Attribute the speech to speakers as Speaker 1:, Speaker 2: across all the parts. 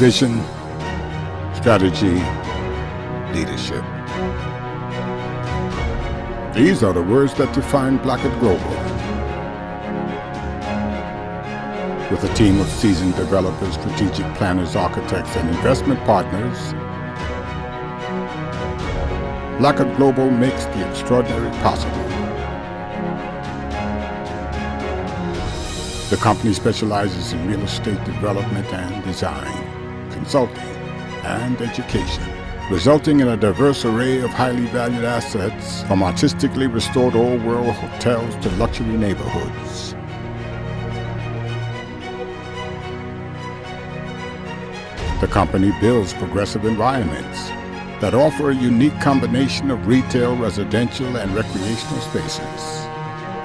Speaker 1: Vision, strategy, leadership. These are the words that define Blackard Global. With a team of seasoned developers, strategic planners, architects, and investment partners, Blackard Global makes the extraordinary possible. The company specializes in real estate development and design, consulting, and education, resulting in a diverse array of highly valued assets, from artistically restored old-world hotels to luxury neighborhoods. The company builds progressive environments that offer a unique combination of retail, residential, and recreational spaces,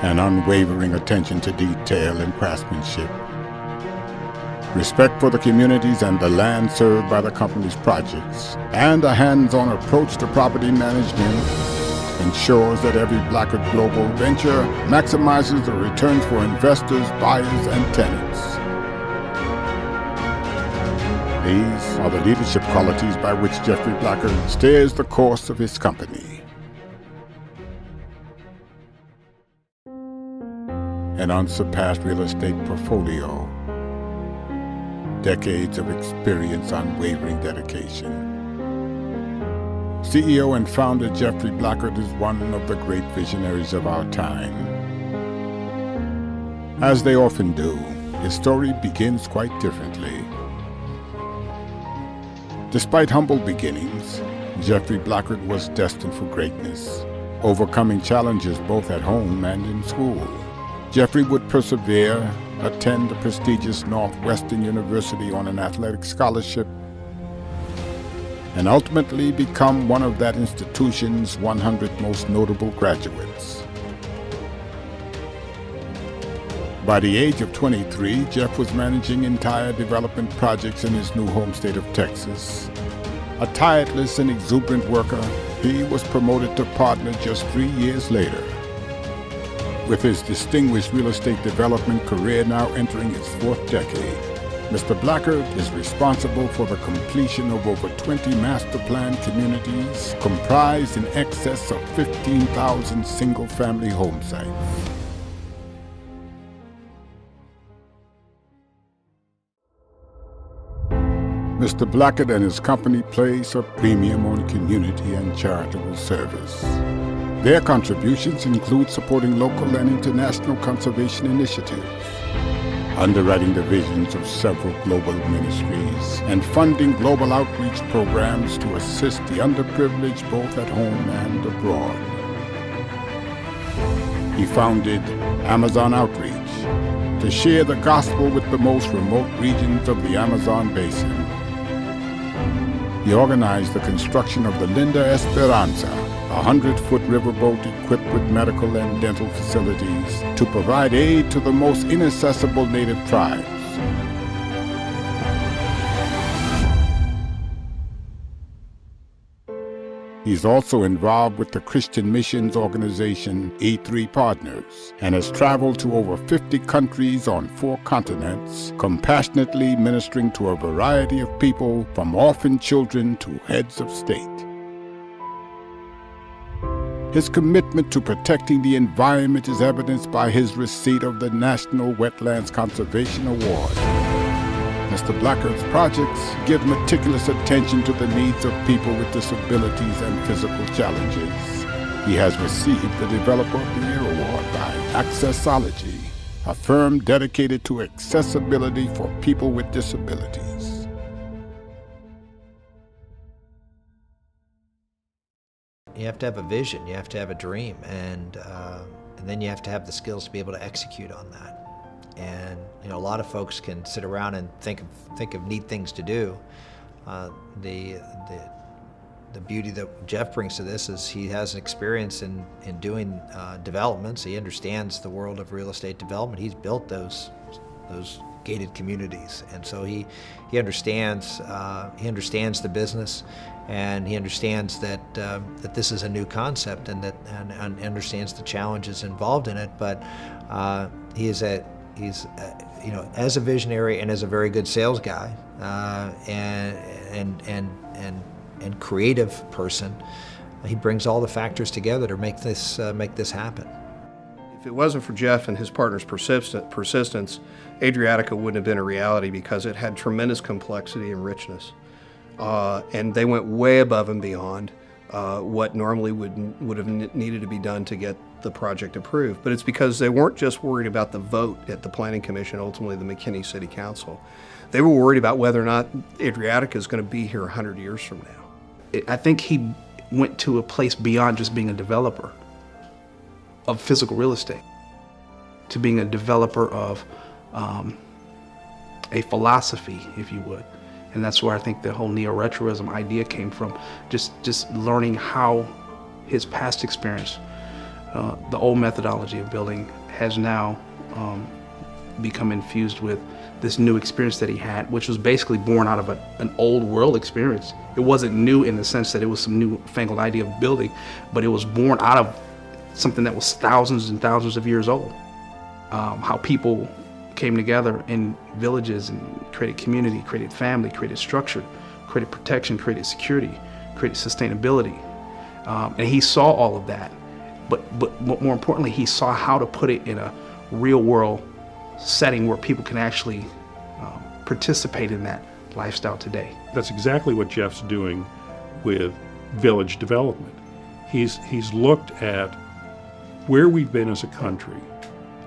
Speaker 1: an unwavering attention to detail and craftsmanship, respect for the communities and the land served by the company's projects, and a hands-on approach to property management ensures that every Blackard Global venture maximizes the returns for investors, buyers, and tenants. These are the leadership qualities by which Jeffrey Blackard steers the course of his company. An unsurpassed real estate portfolio, decades of experience, unwavering dedication. CEO and founder Jeffrey Blackard is one of the great visionaries of our time. As they often do, his story begins quite differently. Despite humble beginnings, Jeffrey Blackard was destined for greatness, overcoming challenges both at home and in school. Jeffrey would persevere, attend the prestigious Northwestern University on an athletic scholarship, and ultimately become one of that institution's 100 most notable graduates. By the age of 23, Jeff was managing entire development projects in his new home state of Texas. A tireless and exuberant worker, he was promoted to partner just 3 years later. With his distinguished real estate development career now entering its 4th decade, Mr. Blackard is responsible for the completion of over 20 master plan communities comprised in excess of 15,000 single-family home sites. Mr. Blackard and his company place a premium on community and charitable service. Their contributions include supporting local and international conservation initiatives, underwriting the visions of several global ministries, and funding global outreach programs to assist the underprivileged both at home and abroad. He founded Amazon Outreach to share the gospel with the most remote regions of the Amazon basin. He organized the construction of the Linda Esperanza, a 100-foot riverboat equipped with medical and dental facilities to provide aid to the most inaccessible native tribes. He's also involved with the Christian missions organization E3 Partners and has traveled to over 50 countries on 4 continents, compassionately ministering to a variety of people from orphan children to heads of state. His commitment to protecting the environment is evidenced by his receipt of the National Wetlands Conservation Award. Mr. Blackard's projects give meticulous attention to the needs of people with disabilities and physical challenges. He has received the Developer of the Year Award by Accessology, a firm dedicated to accessibility for people with disabilities.
Speaker 2: You have to have a vision, you have to have a dream, and then you have to have the skills to be able to execute on that. And you know, a lot of folks can sit around and think of neat things to do. The beauty that Jeff brings to this is he has an experience in doing developments. He understands the world of real estate development. He's built those gated communities, and so he understands the business, and he understands that this is a new concept, and understands the challenges involved in it. But he is as a visionary and as a very good sales guy, and creative person, he brings all the factors together to make this happen.
Speaker 3: If it wasn't for Jeff and his partner's persistence, Adriatica wouldn't have been a reality because it had tremendous complexity and richness. And they went way above and beyond what normally would have needed to be done to get the project approved. But it's because they weren't just worried about the vote at the Planning Commission, ultimately the McKinney City Council. They were worried about whether or not Adriatica is going to be here 100 years from now.
Speaker 4: I think he went to a place beyond just being a developer of physical real estate to being a developer of a philosophy, if you would. And that's where I think the whole neo-retroism idea came from, just learning how his past experience, the old methodology of building, has now become infused with this new experience that he had, which was basically born out of an old world experience. It wasn't new in the sense that it was some newfangled idea of building, but it was born out of something that was thousands and thousands of years old. How people came together in villages and created community, created family, created structure, created protection, created security, created sustainability. And he saw all of that, but more importantly, he saw how to put it in a real world setting where people can actually participate in that lifestyle today.
Speaker 5: That's exactly what Jeff's doing with village development. He's looked at where we've been as a country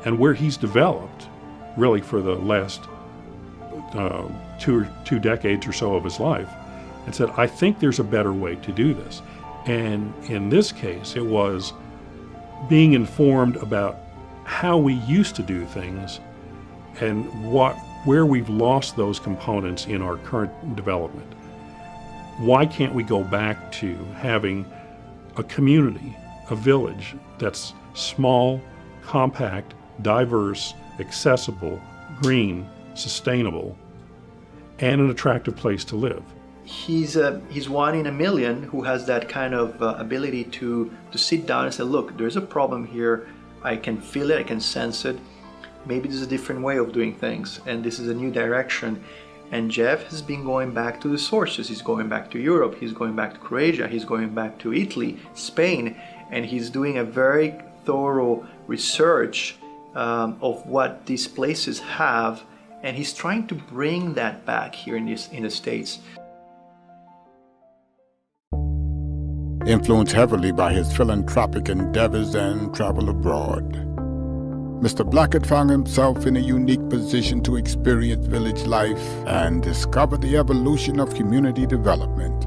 Speaker 5: and where he's developed really for the last two decades or so of his life, and said, I think there's a better way to do this. And in this case, it was being informed about how we used to do things and where we've lost those components in our current development. Why can't we go back to having a community, a village that's small, compact, diverse, accessible, green, sustainable, and an attractive place to live?
Speaker 6: He's one in a million who has that kind of ability to sit down and say, look, there's a problem here. I can feel it, I can sense it. Maybe there's a different way of doing things, and this is a new direction. And Jeff has been going back to the sources. He's going back to Europe, he's going back to Croatia, he's going back to Italy, Spain, and he's doing a very thorough research of what these places have, and he's trying to bring that back here in the States.
Speaker 1: Influenced heavily by his philanthropic endeavors and travel abroad, Mr. Blackard found himself in a unique position to experience village life and discover the evolution of community development.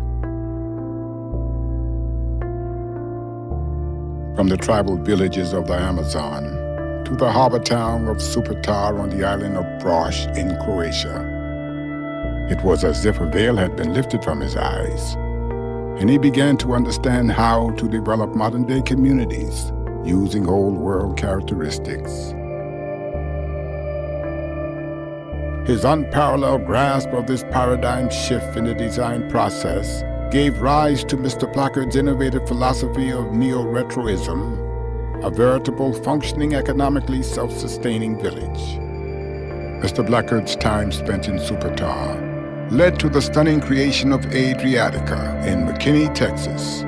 Speaker 1: From the tribal villages of the Amazon to the harbor town of Supetar on the island of Brosh in Croatia, it was as if a veil had been lifted from his eyes, and he began to understand how to develop modern-day communities using old-world characteristics. His unparalleled grasp of this paradigm shift in the design process gave rise to Mr. Blackard's innovative philosophy of neo-retroism, a veritable functioning, economically self-sustaining village. Mr. Blackard's time spent in Supetar led to the stunning creation of Adriatica in McKinney, Texas,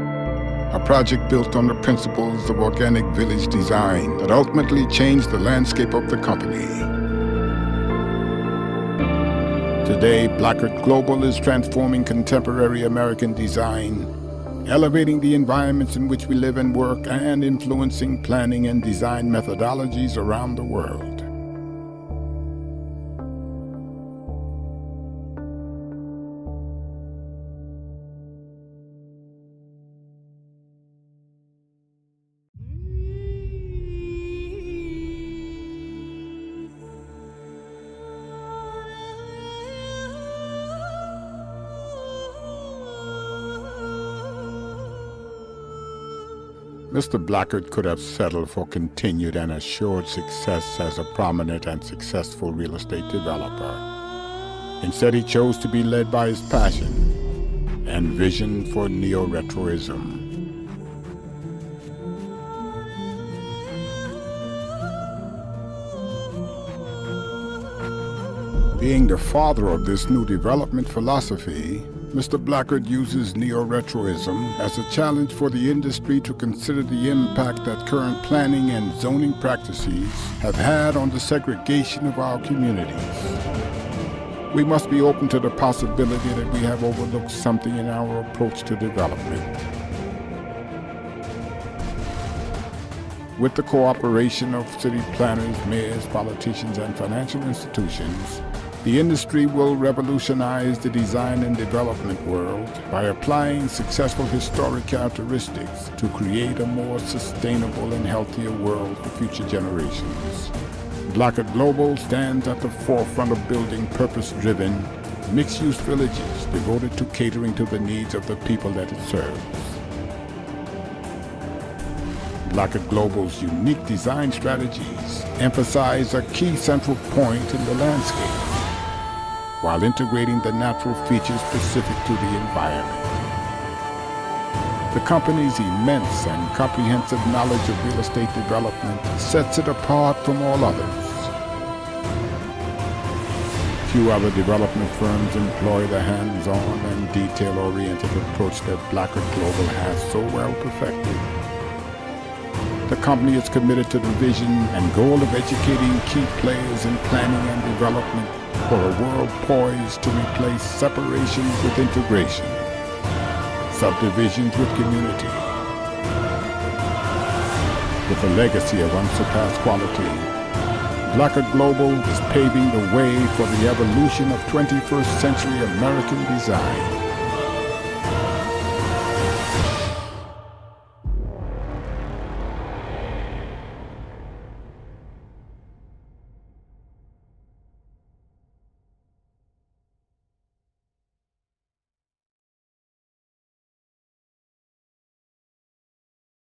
Speaker 1: a project built on the principles of organic village design that ultimately changed the landscape of the company. Today, Blackard Global is transforming contemporary American design, elevating the environments in which we live and work, and influencing planning and design methodologies around the world. Mr. Blackard could have settled for continued and assured success as a prominent and successful real estate developer. Instead, he chose to be led by his passion and vision for neo-retroism. Being the father of this new development philosophy, Mr. Blackard uses neo-retroism as a challenge for the industry to consider the impact that current planning and zoning practices have had on the segregation of our communities. We must be open to the possibility that we have overlooked something in our approach to development. With the cooperation of city planners, mayors, politicians, and financial institutions, the industry will revolutionize the design and development world by applying successful historic characteristics to create a more sustainable and healthier world for future generations. Blackard Global stands at the forefront of building purpose-driven, mixed-use villages devoted to catering to the needs of the people that it serves. Blackard Global's unique design strategies emphasize a key central point in the landscape, while integrating the natural features specific to the environment. The company's immense and comprehensive knowledge of real estate development sets it apart from all others. Few other development firms employ the hands-on and detail-oriented approach that Blackard Global has so well perfected. The company is committed to the vision and goal of educating key players in planning and development for a world poised to replace separation with integration, subdivisions with community. With a legacy of unsurpassed quality, Blackard Global is paving the way for the evolution of 21st century American design.